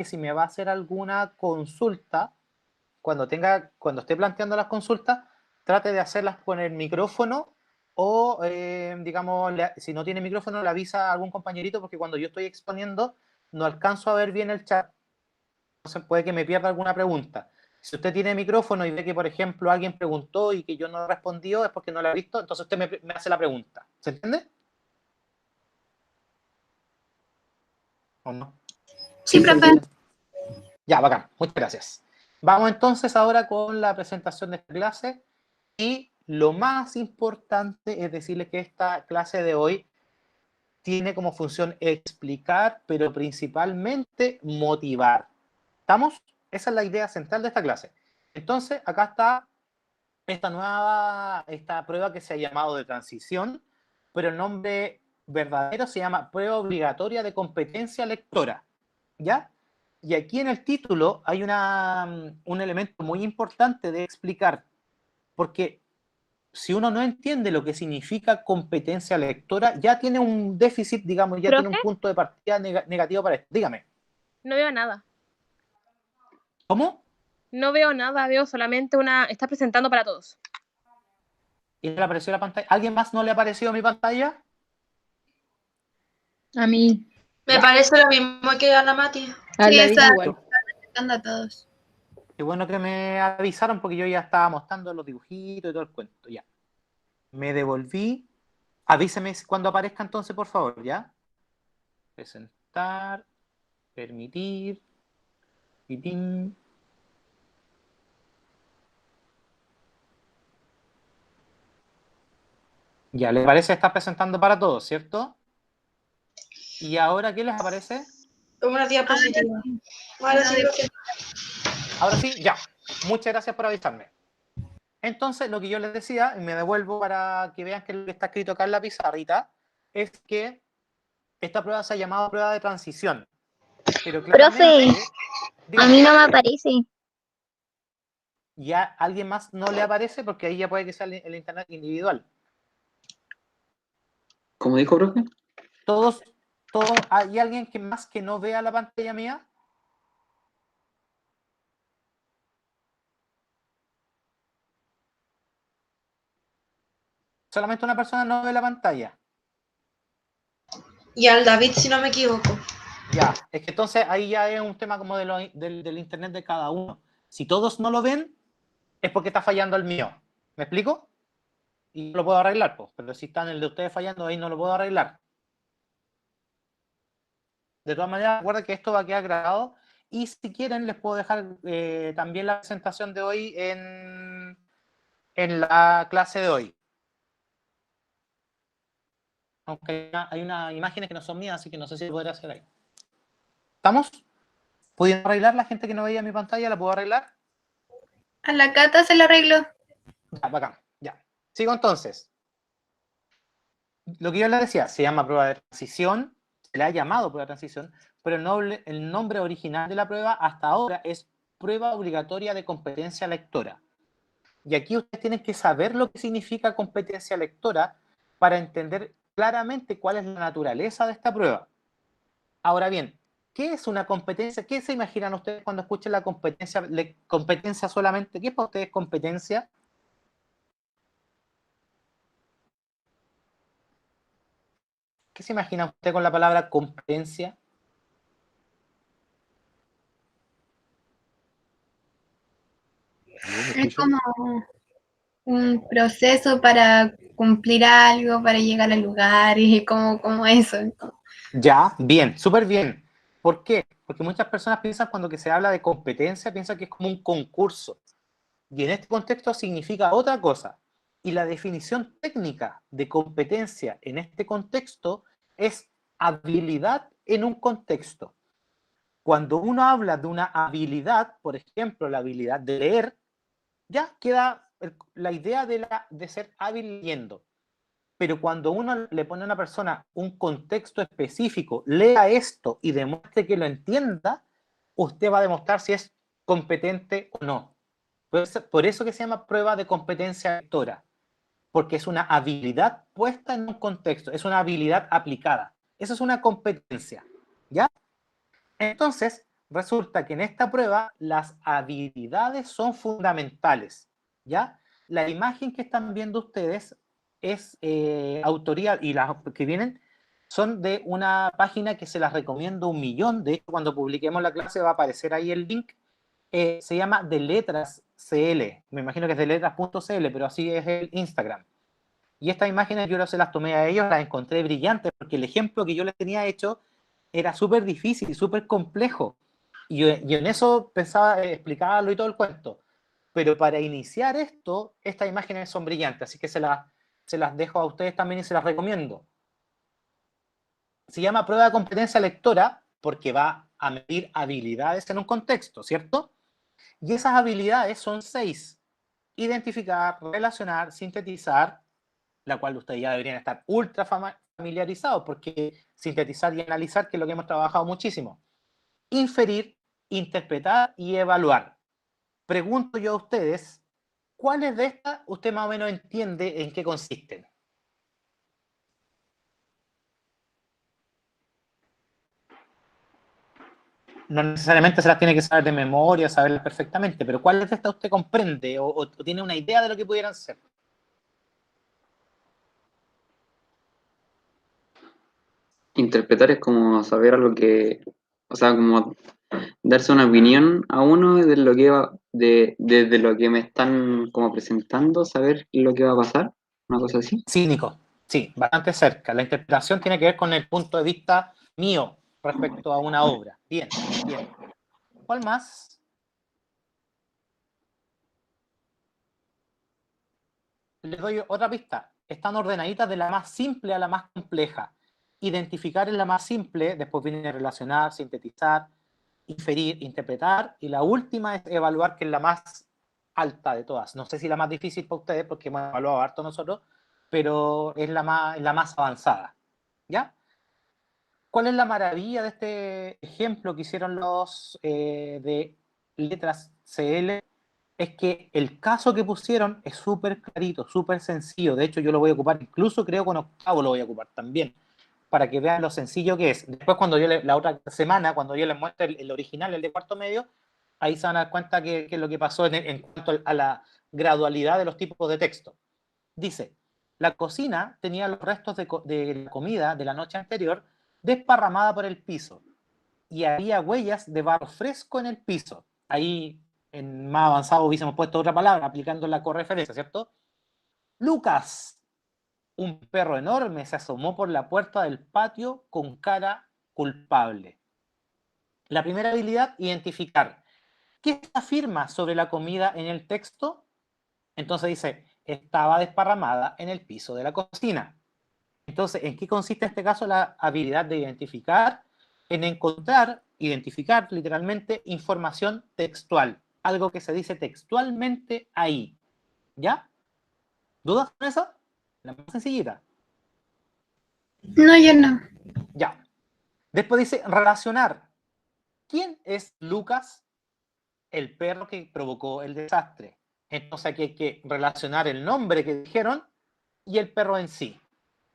que si me va a hacer alguna consulta, cuando esté planteando las consultas, trate de hacerlas con el micrófono o, digamos, si no tiene micrófono, le avisa a algún compañerito, porque cuando yo estoy exponiendo no alcanzo a ver bien el chat. Entonces puede que me pierda alguna pregunta. Si usted tiene micrófono y ve que, por ejemplo, alguien preguntó y que yo no he respondido, es porque no lo ha visto, entonces usted me hace la pregunta. ¿Se entiende? ¿O no? Sí, ¿Se profe. entiende? Ya, bacán. Muchas gracias. Vamos entonces ahora con la presentación de esta clase. Y lo más importante es decirles que esta clase de hoy tiene como función explicar, pero principalmente motivar. ¿Estamos? Esa es la idea central de esta clase. Entonces, acá está esta prueba que se ha llamado de transición, pero el nombre verdadero se llama prueba obligatoria de competencia lectora, ¿ya? Y aquí en el título hay un elemento muy importante de explicar, porque si uno no entiende lo que significa competencia lectora, ya tiene un déficit, digamos, ya tiene un ¿Profe? punto de partida negativo para esto. Dígame. No veo nada. ¿Cómo? No veo nada, veo solamente está presentando para todos. ¿Y le apareció la pantalla? ¿Alguien más no le ha aparecido mi pantalla? A mí. Me Ya. parece lo mismo que a la Mati. A Sí, la está igual. presentando a todos. Qué bueno que me avisaron porque yo ya estaba mostrando los dibujitos y todo el cuento. Ya. Me devolví. Avíseme cuando aparezca entonces, por favor, ¿ya? Presentar. Permitir. Pitín. Ya, ¿les parece estar presentando para todos, cierto? ¿Y ahora qué les aparece? Como una diapositiva. Ahora sí, profe. Ahora sí, ya. Muchas gracias por avisarme. Entonces, lo que yo les decía, y me devuelvo para que vean que lo que está escrito acá en la pizarrita, es que esta prueba se ha llamado prueba de transición. Pero claramente, a mí no me aparece. ya alguien más no le aparece porque ahí ya puede que sea el internet individual. ¿Cómo dijo, profe? Todos, ¿hay alguien más que no vea la pantalla mía? Solamente una persona no ve la pantalla. Y al David, si no me equivoco. Ya, es que entonces ahí ya es un tema como del internet de cada uno. Si todos no lo ven, es porque está fallando el mío. ¿Me explico? Y no lo puedo arreglar, pues. Pero si está en el de ustedes fallando, ahí no lo puedo arreglar. De todas maneras, recuerden que esto va a quedar grabado. Y si quieren, les puedo dejar también la presentación de hoy en la clase de hoy. Aunque hay unas imágenes que no son mías, así que no sé si lo podré hacer ahí. ¿Estamos? ¿Pueden arreglar la gente que no veía mi pantalla? ¿La puedo arreglar? A la Cata se lo arregló. Ya, bacán. Ya. Sigo entonces. Lo que yo les decía, se llama prueba de transición, se le ha llamado prueba de transición, pero el nombre original de la prueba hasta ahora es prueba obligatoria de competencia lectora. Y aquí ustedes tienen que saber lo que significa competencia lectora para entender claramente cuál es la naturaleza de esta prueba. Ahora bien, ¿qué es una competencia? ¿Qué se imaginan ustedes cuando escuchen la competencia, competencia solamente? ¿Qué es para ustedes competencia? ¿Qué se imagina usted con la palabra competencia? Es como un proceso para cumplir algo, para llegar al lugar y como eso. Ya, bien, súper bien. ¿Por qué? Porque muchas personas piensan cuando que se habla de competencia, piensan que es como un concurso. Y en este contexto significa otra cosa. Y la definición técnica de competencia en este contexto es habilidad en un contexto. Cuando uno habla de una habilidad, por ejemplo, la habilidad de leer, ya queda la idea de ser hábil leyendo. Pero cuando uno le pone a una persona un contexto específico, lea esto y demuestre que lo entienda, usted va a demostrar si es competente o no. Por eso que se llama prueba de competencia lectora, porque es una habilidad puesta en un contexto, es una habilidad aplicada. Eso es una competencia, ¿ya? Entonces, resulta que en esta prueba las habilidades son fundamentales, ¿ya? La imagen que están viendo ustedes es autoría, y las que vienen son de una página que se las recomiendo 1.000.000. De hecho, cuando publiquemos la clase va a aparecer ahí el link. Se llama De Letras CL. Me imagino que es deletras.cl, pero así es el Instagram. Y estas imágenes yo se las tomé a ellos, las encontré brillantes, porque el ejemplo que yo les tenía hecho era súper difícil y súper complejo. Y en eso pensaba explicarlo y todo el cuento. Pero para iniciar esto, estas imágenes son brillantes, así que se las dejo a ustedes también y se las recomiendo. Se llama prueba de competencia lectora porque va a medir habilidades en un contexto, ¿cierto? Y esas habilidades son 6. Identificar, relacionar, sintetizar, la cual ustedes ya deberían estar ultra familiarizados, porque sintetizar y analizar, que es lo que hemos trabajado muchísimo. Inferir, interpretar y evaluar. Pregunto yo a ustedes, ¿cuáles de estas usted más o menos entiende en qué consisten? No necesariamente se las tiene que saber de memoria, saberlas perfectamente, pero ¿cuáles de estas usted comprende o tiene una idea de lo que pudieran ser? Interpretar es como saber algo que, o sea, como darse una opinión a uno de lo que va, desde lo que me están como presentando, saber lo que va a pasar, una cosa así. Sí, Nico, sí, bastante cerca. La interpretación tiene que ver con el punto de vista mío respecto a una obra. Bien, bien. ¿Cuál más? Les doy otra pista. Están ordenaditas de la más simple a la más compleja. Identificar es la más simple, después viene relacionar, sintetizar, inferir, interpretar, y la última es evaluar, que es la más alta de todas. No sé si la más difícil para ustedes, porque hemos evaluado harto nosotros, pero es la más avanzada. ¿Ya? ¿Cuál es la maravilla de este ejemplo que hicieron los de letras CL? Es que el caso que pusieron es súper clarito, súper sencillo. De hecho, yo lo voy a ocupar, incluso creo con octavo lo voy a ocupar también, para que vean lo sencillo que es. Después, la otra semana, cuando yo les muestre el original, el de cuarto medio, ahí se van a dar cuenta que es lo que pasó en cuanto a la gradualidad de los tipos de texto. Dice, la cocina tenía los restos de la comida de la noche anterior desparramada por el piso y había huellas de barro fresco en el piso. Ahí, en más avanzado, hubiésemos puesto otra palabra aplicando la correferencia, ¿cierto? Lucas, un perro enorme, se asomó por la puerta del patio con cara culpable. La primera habilidad, identificar. ¿Qué afirma sobre la comida en el texto? Entonces dice, estaba desparramada en el piso de la cocina. Entonces, ¿en qué consiste en este caso la habilidad de identificar? En encontrar, identificar literalmente información textual, algo que se dice textualmente ahí. ¿Ya? ¿Dudas con eso? La más sencillita. No, yo no. Ya. Después dice relacionar. ¿Quién es Lucas? El perro que provocó el desastre. Entonces aquí hay que relacionar el nombre que dijeron y el perro en sí.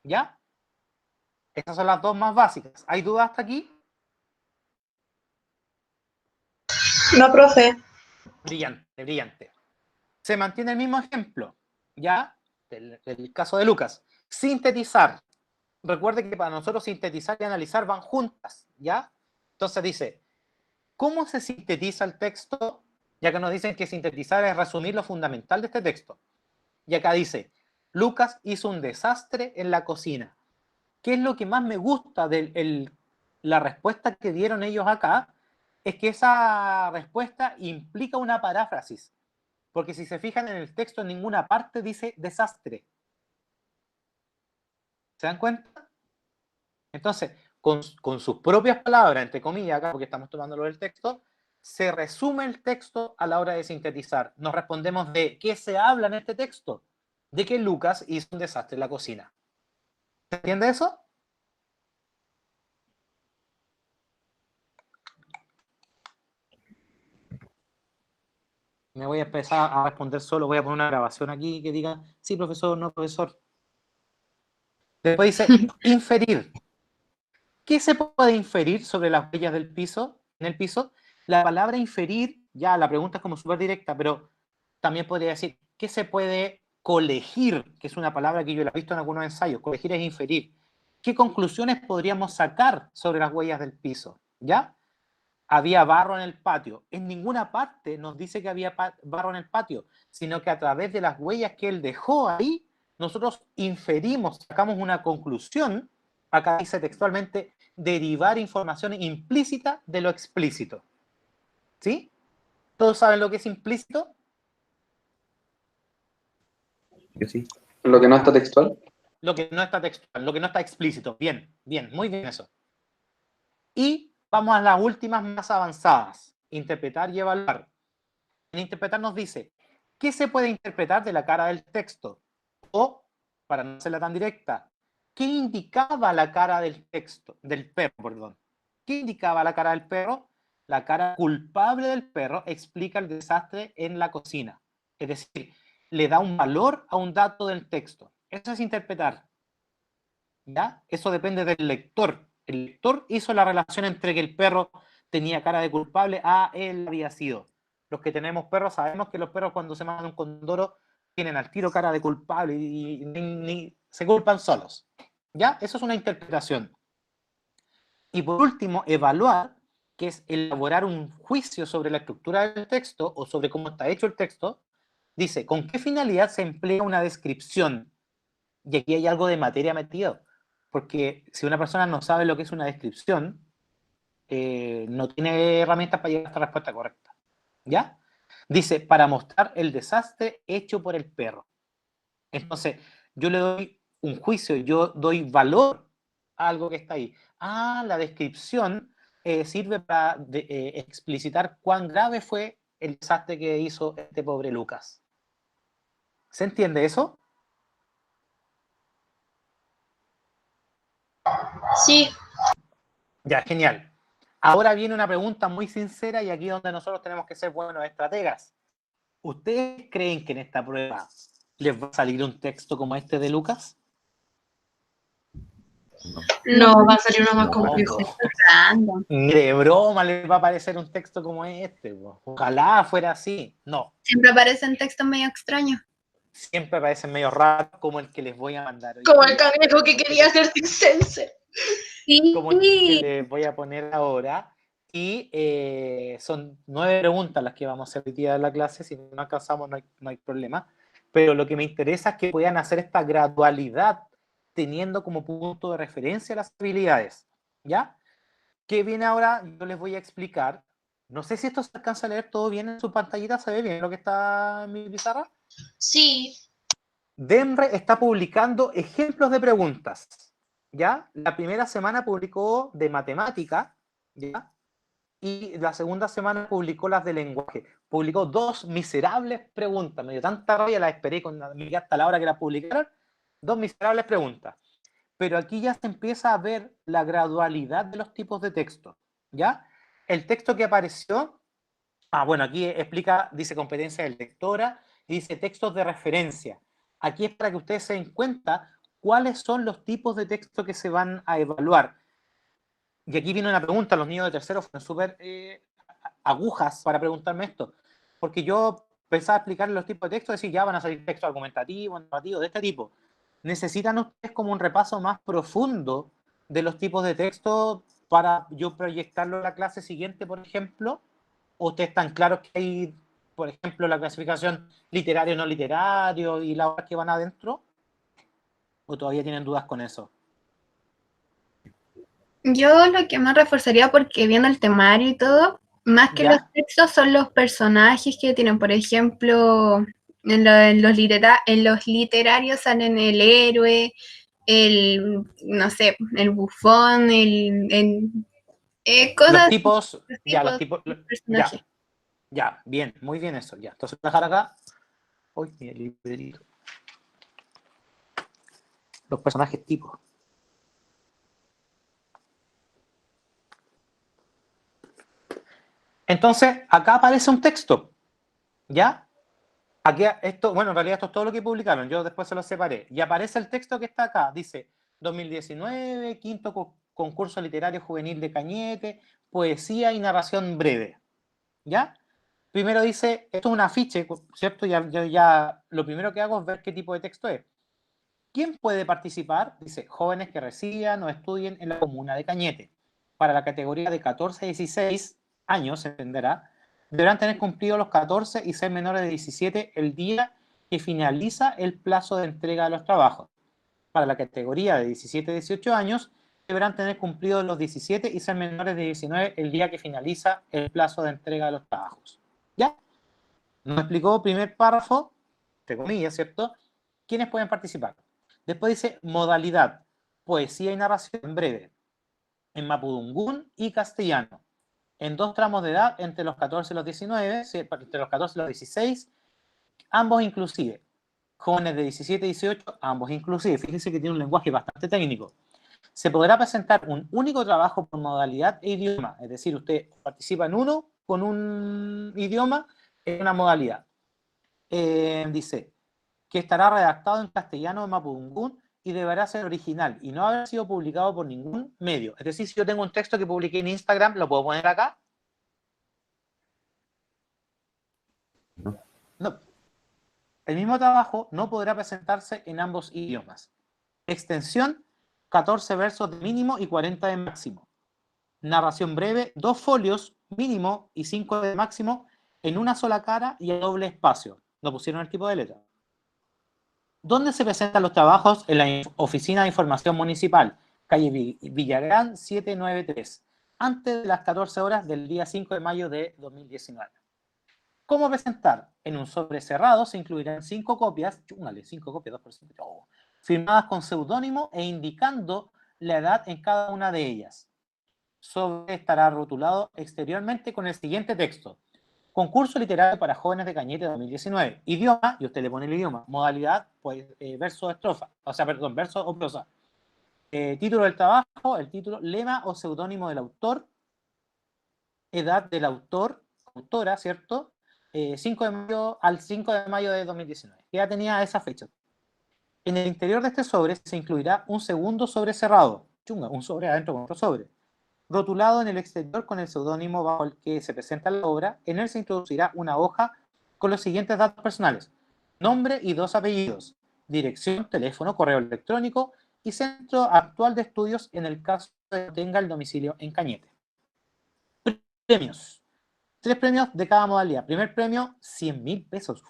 ¿Ya? Estas son las dos más básicas. ¿Hay dudas hasta aquí? No, profe. Brillante, brillante. Se mantiene el mismo ejemplo, ¿ya? Del caso de Lucas. Sintetizar. Recuerde que para nosotros sintetizar y analizar van juntas, ¿ya? Entonces dice, ¿cómo se sintetiza el texto? Ya que nos dicen que sintetizar es resumir lo fundamental de este texto. Y acá dice, Lucas hizo un desastre en la cocina. ¿Qué es lo que más me gusta de la respuesta que dieron ellos acá? Es que esa respuesta implica una paráfrasis. Porque si se fijan en el texto, en ninguna parte dice desastre. ¿Se dan cuenta? Entonces, con sus propias palabras, entre comillas, acá, porque estamos tomando lo del texto, se resume el texto a la hora de sintetizar. Nos respondemos de qué se habla en este texto. De que Lucas hizo un desastre en la cocina. ¿Se entiende eso? Me voy a empezar a responder solo, voy a poner una grabación aquí que diga, sí, profesor, no, profesor. Después dice, inferir. ¿Qué se puede inferir sobre las huellas del piso, en el piso? La palabra inferir, ya la pregunta es como súper directa, pero también podría decir, ¿qué se puede colegir? Que es una palabra que yo la he visto en algunos ensayos. Colegir es inferir. ¿Qué conclusiones podríamos sacar sobre las huellas del piso? ¿Ya? Había barro en el patio. En ninguna parte nos dice que había barro en el patio, sino que a través de las huellas que él dejó ahí, nosotros inferimos, sacamos una conclusión. Acá dice textualmente, derivar información implícita de lo explícito. ¿Sí? ¿Todos saben lo que es implícito? Yo sí. Lo que no está textual. Lo que no está textual, lo que no está explícito. Bien, bien, muy bien eso. Y vamos a las últimas más avanzadas, interpretar y evaluar. En interpretar nos dice, ¿qué se puede interpretar de la cara del texto? O, para no hacerla tan directa, ¿qué indicaba la cara del texto, del perro, perdón? ¿Qué indicaba la cara del perro? La cara culpable del perro explica el desastre en la cocina. Es decir, le da un valor a un dato del texto. Eso es interpretar. ¿Ya? Eso depende del lector. El lector hizo la relación entre que el perro tenía cara de culpable a él había sido. Los que tenemos perros sabemos que los perros cuando se mandan un condoro tienen al tiro cara de culpable y ni se culpan solos. ¿Ya? Eso es una interpretación. Y por último, evaluar, que es elaborar un juicio sobre la estructura del texto o sobre cómo está hecho el texto. Dice, ¿con qué finalidad se emplea una descripción? Y aquí hay algo de materia metido, porque si una persona no sabe lo que es una descripción, no tiene herramientas para llegar a esta respuesta correcta. ¿Ya? Dice, para mostrar el desastre hecho por el perro. Entonces, yo le doy un juicio, yo doy valor a algo que está ahí. Ah, la descripción sirve para explicitar cuán grave fue el desastre que hizo este pobre Lucas. ¿Se entiende eso? Sí. Ya, genial. Ahora viene una pregunta muy sincera y aquí es donde nosotros tenemos que ser buenos estrategas. ¿Ustedes creen que en esta prueba les va a salir un texto como este de Lucas? No, va a salir uno más No, complejo. Random. ni de broma les va a aparecer un texto como este. Ojalá fuera así. No, Siempre aparecen textos medio extraños. siempre parecen medio raros como el que les voy a mandar hoy. Como el cangrejo que quería ser circense. Como el que les voy a poner ahora. Y son 9 preguntas las que vamos a hacer hoy día en la clase. Si no alcanzamos, no hay problema. Pero lo que me interesa es que puedan hacer esta gradualidad teniendo como punto de referencia las habilidades. ¿Ya? ¿Qué viene ahora? Yo les voy a explicar. No sé si esto se alcanza a leer todo bien en su pantallita. ¿Se ve bien lo que está en mi pizarra? Sí. DEMRE está publicando ejemplos de preguntas. ¿Ya? La primera semana publicó de matemática, ¿ya? Y la segunda semana publicó las de lenguaje. Publicó 2 miserables preguntas. Me dio tanta rabia, la esperé hasta la hora que la publicaron. 2 miserables preguntas. Pero aquí ya se empieza a ver la gradualidad de los tipos de texto. ¿Ya? El texto que apareció, bueno, aquí explica, dice competencia de lectora, y dice textos de referencia. Aquí es para que ustedes se den cuenta cuáles son los tipos de texto que se van a evaluar. Y aquí viene una pregunta, los niños de tercero fueron súper agujas para preguntarme esto, porque yo pensaba explicarles los tipos de texto, decir, ya van a salir textos argumentativos, narrativos, de este tipo. ¿Necesitan ustedes como un repaso más profundo de los tipos de texto para yo proyectarlo en la clase siguiente, por ejemplo? ¿O ustedes están claros que hay, por ejemplo, la clasificación literario, no literario y las obras que van adentro? ¿O todavía tienen dudas con eso? Yo lo que más reforzaría, porque viendo el temario y todo, más que ¿Ya? los textos, son los personajes que tienen. Por ejemplo, en los literarios salen el héroe, no sé, el bufón, Los cosas, tipos, los ya, los tipos tipos, de personajes. ya, bien, muy bien eso, ya. Entonces, voy a dejar acá. Uy, mi librito. Los personajes tipos. Entonces, acá aparece un texto, ¿ya? Aquí esto, bueno, en realidad esto es todo lo que publicaron, yo después se lo separé. Y aparece el texto que está acá, dice 2019, quinto concurso literario juvenil de Cañete, poesía y narración breve, ¿Ya? Primero dice, esto es un afiche, ¿cierto? Ya lo primero que hago es ver qué tipo de texto es. ¿Quién puede participar? Dice, jóvenes que residan o estudien en la comuna de Cañete. Para la categoría de 14 a 16 años, se entenderá, deberán tener cumplido los 14 y ser menores de 17 el día que finaliza el plazo de entrega de los trabajos. Para la categoría de 17 a 18 años, deberán tener cumplidos los 17 y ser menores de 19 el día que finaliza el plazo de entrega de los trabajos. ¿Ya? Nos explicó primer párrafo, entre comillas, ¿cierto? ¿Quiénes pueden participar? Después dice modalidad, poesía y narración breve, en mapudungún y castellano, en 2 tramos de edad entre los 14 y los 19, entre los 14 y los 16, ambos inclusive. Jóvenes de 17 y 18, ambos inclusive. Fíjense que tiene un lenguaje bastante técnico. Se podrá presentar un único trabajo por modalidad e idioma, es decir, usted participa en uno con un idioma en una modalidad. Dice que estará redactado en castellano o mapudungún y deberá ser original y no haber sido publicado por ningún medio. Es decir, si yo tengo un texto que publiqué en Instagram, ¿lo puedo poner acá? No. El mismo trabajo no podrá presentarse en ambos idiomas. Extensión, 14 versos de mínimo y 40 de máximo. Narración breve, 2 folios mínimo y 5 de máximo en una sola cara y a doble espacio. No pusieron el tipo de letra. ¿Dónde se presentan los trabajos? En la Oficina de Información Municipal, calle Villagrán 793, antes de las 14 horas del día 5 de mayo de 2019. ¿Cómo presentar? En un sobre cerrado se incluirán 5 copias, 5 copias, 2%, firmadas con seudónimo e indicando la edad en cada una de ellas. Sobre estará rotulado exteriormente con el siguiente texto. Concurso literario para jóvenes de Cañete 2019. Idioma, y usted le pone el idioma. Modalidad, pues, verso o estrofa. O sea, perdón, verso o prosa. Título del trabajo, el título, lema o seudónimo del autor, edad del autor, autora, ¿cierto? 5 de mayo al 5 de mayo de 2019. Ya tenía esa fecha. En el interior de este sobre se incluirá un segundo sobre cerrado. Chunga, un sobre adentro con otro sobre. Rotulado en el exterior con el seudónimo bajo el que se presenta la obra. En él se introducirá una hoja con los siguientes datos personales: nombre y 2 apellidos, dirección, teléfono, correo electrónico y centro actual de estudios en el caso de que tenga el domicilio en Cañete. Premios. 3 premios de cada modalidad. Primer premio, 100.000 pesos.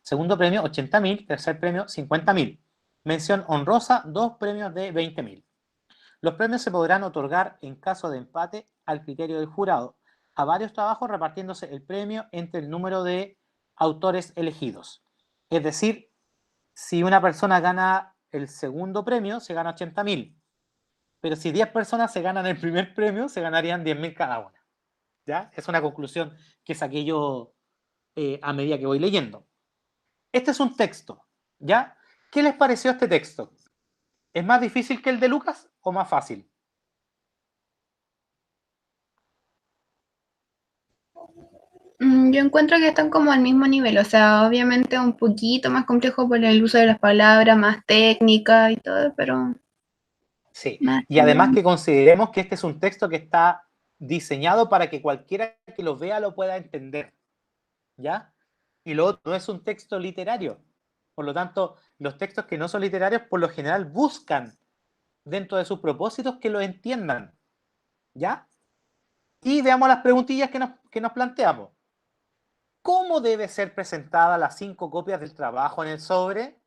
Segundo premio, 80.000. Tercer premio, 50.000. Mención honrosa, 2 premios de 20.000. Los premios se podrán otorgar en caso de empate al criterio del jurado a varios trabajos, repartiéndose el premio entre el número de autores elegidos. Es decir, si una persona gana el segundo premio, se gana 80.000. Pero si 10 personas se ganan el primer premio, se ganarían 10.000 cada una. ¿Ya? Es una conclusión que saqué yo a medida que voy leyendo. Este es un texto, ¿ya? ¿Qué les pareció este texto? ¿Es más difícil que el de Lucas o más fácil? Yo encuentro que están como al mismo nivel, o sea, obviamente un poquito más complejo por el uso de las palabras, más técnica y todo, pero Sí, más y además que consideremos que este es un texto que está diseñado para que cualquiera que lo vea lo pueda entender, ¿ya? Y lo otro, no es un texto literario. Por lo tanto, los textos que no son literarios por lo general buscan dentro de sus propósitos que lo entiendan, ¿ya? Y veamos las preguntillas que nos planteamos. ¿Cómo debe ser presentada las 5 copias del trabajo en el sobre?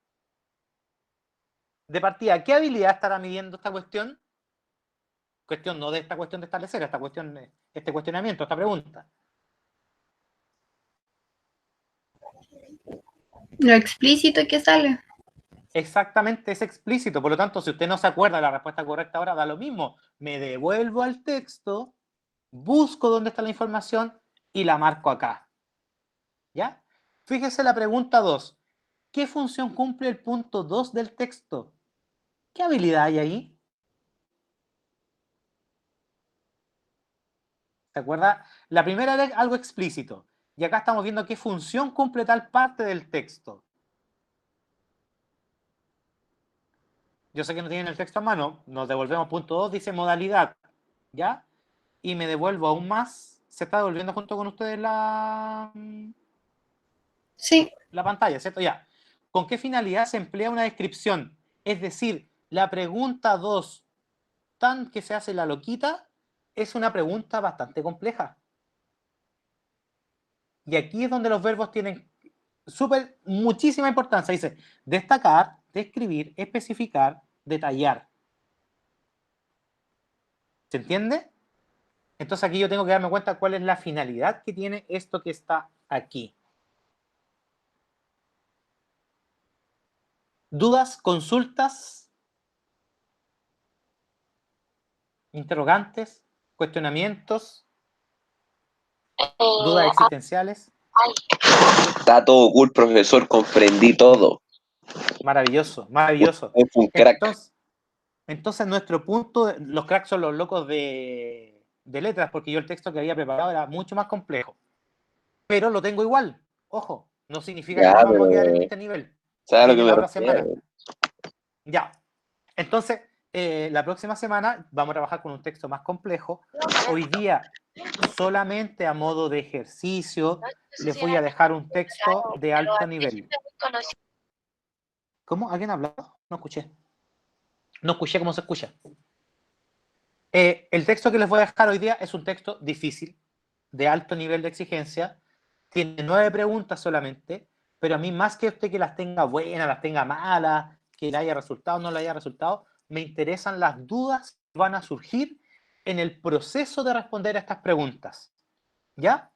De partida, ¿qué habilidad estará midiendo esta cuestión? Cuestión no de esta cuestión de establecer, esta cuestión, este cuestionamiento, esta pregunta. lo explícito que sale. Exactamente, es explícito. Por lo tanto, si usted no se acuerda de la respuesta correcta ahora, da lo mismo. Me devuelvo al texto, busco dónde está la información y la marco acá. ¿Ya? Fíjese la pregunta 2. ¿Qué función cumple el punto 2 del texto? ¿Qué habilidad hay ahí? ¿Se acuerda? La primera era algo explícito. Y acá estamos viendo qué función cumple tal parte del texto. Yo sé que no tienen el texto a mano. Nos devolvemos punto 2, dice modalidad. ¿Ya? Y me devuelvo aún más se está devolviendo junto con ustedes Sí. la pantalla, ¿cierto? Ya. ¿Con qué finalidad se emplea una descripción? Es decir, la pregunta 2, tan que se hace la loquita, es una pregunta bastante compleja. Y aquí es donde los verbos tienen muchísima importancia. Dice, destacar, describir, especificar, detallar. ¿Se entiende? Entonces aquí yo tengo que darme cuenta cuál es la finalidad que tiene esto que está aquí. ¿Dudas, consultas, interrogantes, cuestionamientos, dudas existenciales? Está todo cool, profesor, comprendí todo. Maravilloso, maravilloso. Es un crack. Entonces nuestro punto, los cracks son los locos de letras, porque yo el texto que había preparado era mucho más complejo. Pero lo tengo igual, ojo, no significa Ya, que nos vamos pero- a quedar en este nivel. ¿Sabes a lo Viene que la me otra semana. refiero? Ya. Entonces, la próxima semana vamos a trabajar con un texto más complejo. Hoy día, solamente a modo de ejercicio, les voy a dejar un texto de alto nivel. ¿Cómo? ¿Alguien ha hablado? No escuché. No escuché cómo se escucha. El texto que les voy a dejar hoy día es un texto difícil, de alto nivel de exigencia. Tiene 9 preguntas solamente, pero a mí más que usted que las tenga buenas, las tenga malas, que le haya resultado o no le haya resultado, me interesan las dudas que van a surgir en el proceso de responder a estas preguntas. ¿Ya?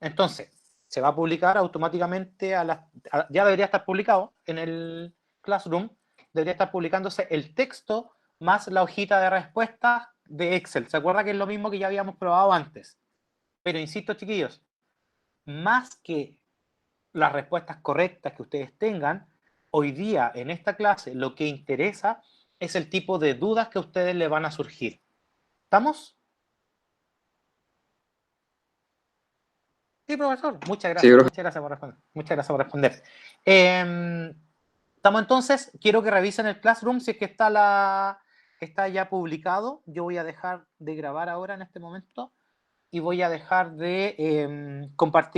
Entonces, se va a publicar automáticamente ya debería estar publicado en el Classroom, debería estar publicándose el texto más la hojita de respuestas de Excel. ¿Se acuerda que es lo mismo que ya habíamos probado antes? Pero insisto, chiquillos, más que las respuestas correctas que ustedes tengan, hoy día en esta clase lo que interesa es el tipo de dudas que a ustedes le van a surgir. ¿Estamos? Sí, profesor. Muchas gracias. Sí, profe. Muchas gracias por responder. Muchas gracias por responder. Estamos entonces, quiero que revisen el Classroom si es que está ya publicado. Yo voy a dejar de grabar ahora en este momento y voy a dejar de compartir